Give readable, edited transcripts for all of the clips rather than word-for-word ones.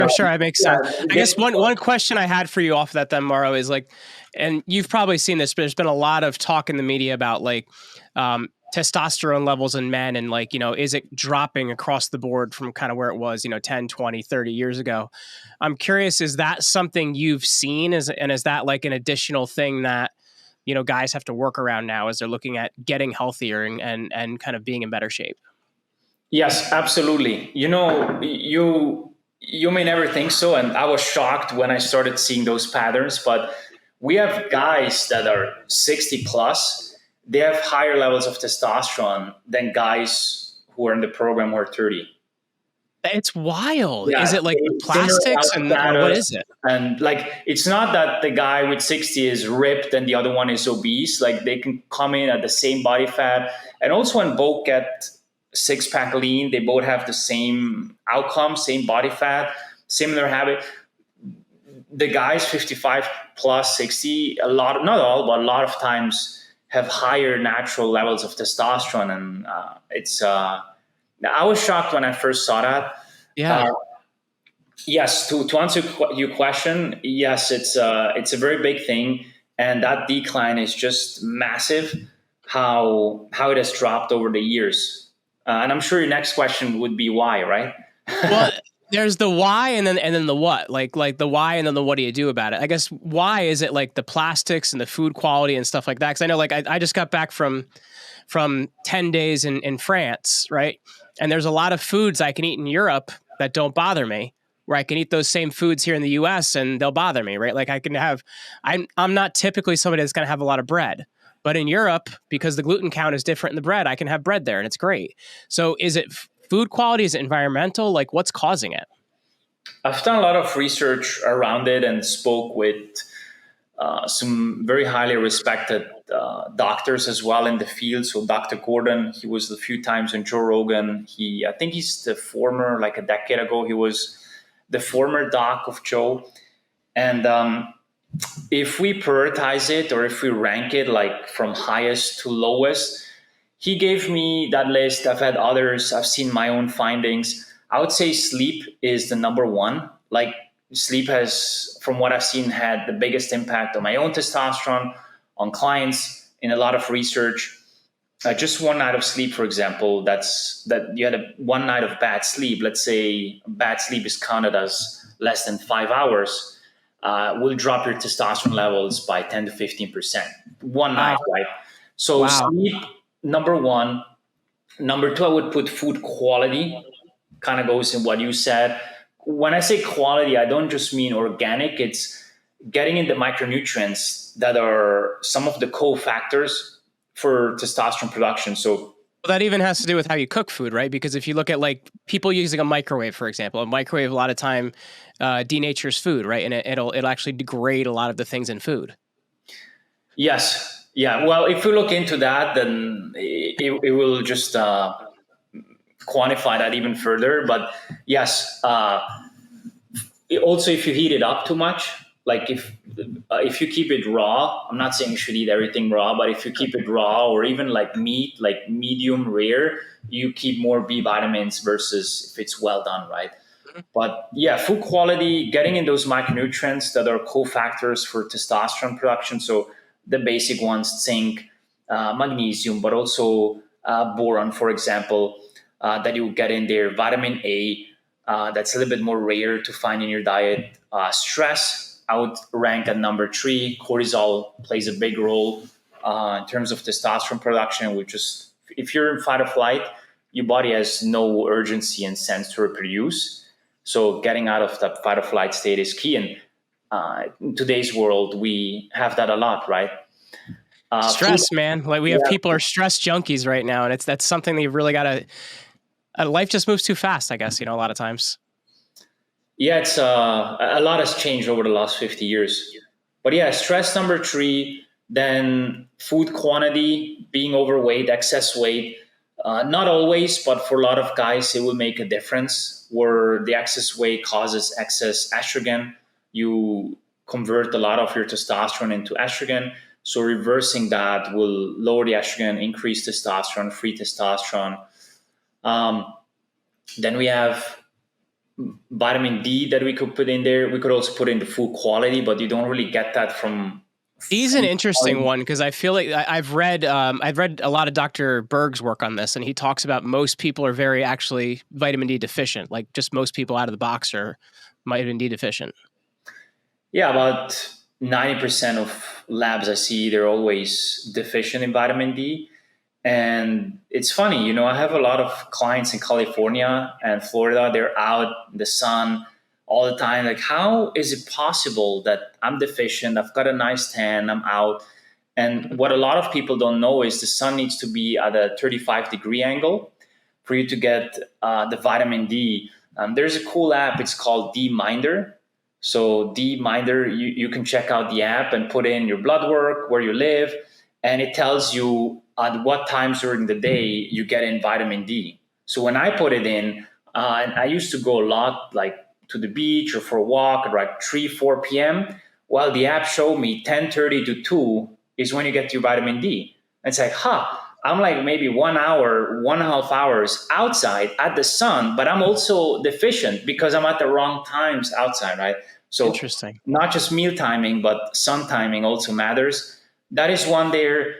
Sure, that makes Yeah, sense. I guess one question I had for you off of that then, Mauro, is like, and you've probably seen this, but there's been a lot of talk in the media about like testosterone levels in men and like, is it dropping across the board from kind of where it was, 10, 20, 30 years ago? I'm curious, is that something you've seen? And is that like an additional thing that, guys have to work around now as they're looking at getting healthier and kind of being in better shape? Yes, absolutely. You may never think so, and I was shocked when I started seeing those patterns. But we have guys that are 60 plus. They have higher levels of testosterone than guys who are in the program who are 30. It's wild. Yeah, Is it like the thinner plastics health or what status, is it? and like it's not that the guy with 60 is ripped and the other one is obese. Like they can come in at the same body fat, and also when both get six pack lean, they both have the same outcome, same body fat, similar habit. The guys 55 plus 60, a lot, not all, but a lot of times have higher natural levels of testosterone, and I was shocked when I first saw that. Yeah. Yes, to answer your question, yes, it's a very big thing, and that decline is just massive. How it has dropped over the years, and I'm sure your next question would be why, right? Well, there's the why and then the what. Like the why and then the what do you do about it? I guess why is it like the plastics and the food quality and stuff like that? Because I know like I just got back from 10 days in France, right? And there's a lot of foods I can eat in Europe that don't bother me, where I can eat those same foods here in the US and they'll bother me, right? Like I'm not typically somebody that's going to have a lot of bread, but in Europe, because the gluten count is different in the bread, I can have bread there and it's great. So is it food quality? Is it environmental? Like what's causing it? I've done a lot of research around it and spoke with some very highly respected doctors as well in the field. So Dr. Gordon, he was a few times on Joe Rogan. I think he's the former, like a decade ago, he was the former doc of Joe. And if we prioritize it or if we rank it like from highest to lowest, he gave me that list. I've had others. I've seen my own findings. I would say sleep is the number one. Like sleep has, from what I've seen, had the biggest impact on my own testosterone, on clients in a lot of research. Just one night of sleep, for example, that you had one night of bad sleep. Let's say bad sleep is counted as less than 5 hours. Will drop your testosterone levels by 10 to 15%. One night, right? So sleep, number one. Number two, I would put food quality. Kind of goes in what you said. When I say quality, I don't just mean organic. It's getting in the micronutrients that are some of the cofactors for testosterone production. So that even has to do with how you cook food, right? Because if you look at like people using a microwave, for example, a microwave a lot of time denatures food, right? And it'll actually degrade a lot of the things in food. Yes. Yeah. Well, if we look into that, then it will just quantify that even further. But yes, also if you heat it up too much, like if you keep it raw, I'm not saying you should eat everything raw, but if you keep it raw or even like meat, like medium rare, you keep more B vitamins versus if it's well done, right? But yeah, food quality, getting in those micronutrients that are cofactors for testosterone production. So the basic ones, zinc, magnesium, but also boron, for example, that you get in there. Vitamin A, that's a little bit more rare to find in your diet. Stress, I would rank at number 3. Cortisol plays a big role in terms of testosterone production, which is, if you're in fight or flight, your body has no urgency and sense to reproduce. So getting out of that fight or flight state is key. And in today's world, we have that a lot, right? Stress, man. Like we have people are stress junkies right now. And that's something that you've really got to, life just moves too fast, I guess, a lot of times. Yeah, it's a lot has changed over the last 50 years. But yeah, stress number 3, then food quantity, being overweight, excess weight. Not always, but for a lot of guys, it will make a difference where the excess weight causes excess estrogen. You convert a lot of your testosterone into estrogen. So reversing that will lower the estrogen, increase testosterone, free testosterone. Then we have vitamin D that we could put in there. We could also put in the food quality, but you don't really get that from He's an food interesting quality. one because I feel like I've read a lot of Dr. Berg's work on this, and he talks about most people are very actually vitamin D deficient. Like just most people out of the box are vitamin D deficient. Yeah, about 90% of labs I see, they're always deficient in vitamin D. And it's funny, I have a lot of clients in California and Florida. They're out in the sun all the time. Like, how is it possible that I'm deficient? I've got a nice tan, I'm out. And what a lot of people don't know is the sun needs to be at a 35-degree angle for you to get the vitamin D. There's a cool app, it's called D Minder. So D Minder, you can check out the app and put in your blood work, where you live, and it tells you at what times during the day you get in vitamin D. So when I put it in, and I used to go a lot, like to the beach or for a walk at like 3, 4 p.m. Well, the app showed me 10:30 to 2 is when you get your vitamin D. And it's like, I'm like maybe 1 hour, 1.5 hours outside at the sun, but I'm also deficient because I'm at the wrong times outside, right? So Interesting. not just meal timing, but sun timing also matters. That is one there.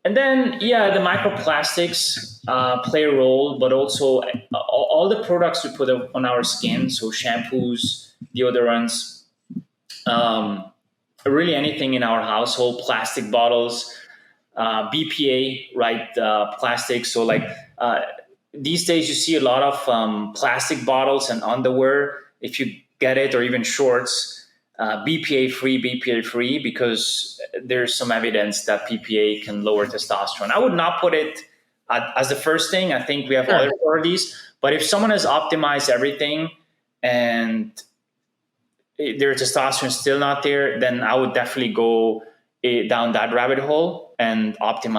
And then, yeah, the microplastics play a role, but also all the products we put on our skin, so shampoos, deodorants, um, really anything in our household, plastic bottles, BPA, right? Plastic. So, like these days, you see a lot of plastic bottles and underwear. If you get it, or even shorts, BPA free, because there's some evidence that BPA can lower testosterone. I would not put it as the first thing. I think we have Sure. other priorities. But if someone has optimized everything and their testosterone is still not there, then I would definitely go down that rabbit hole and optimize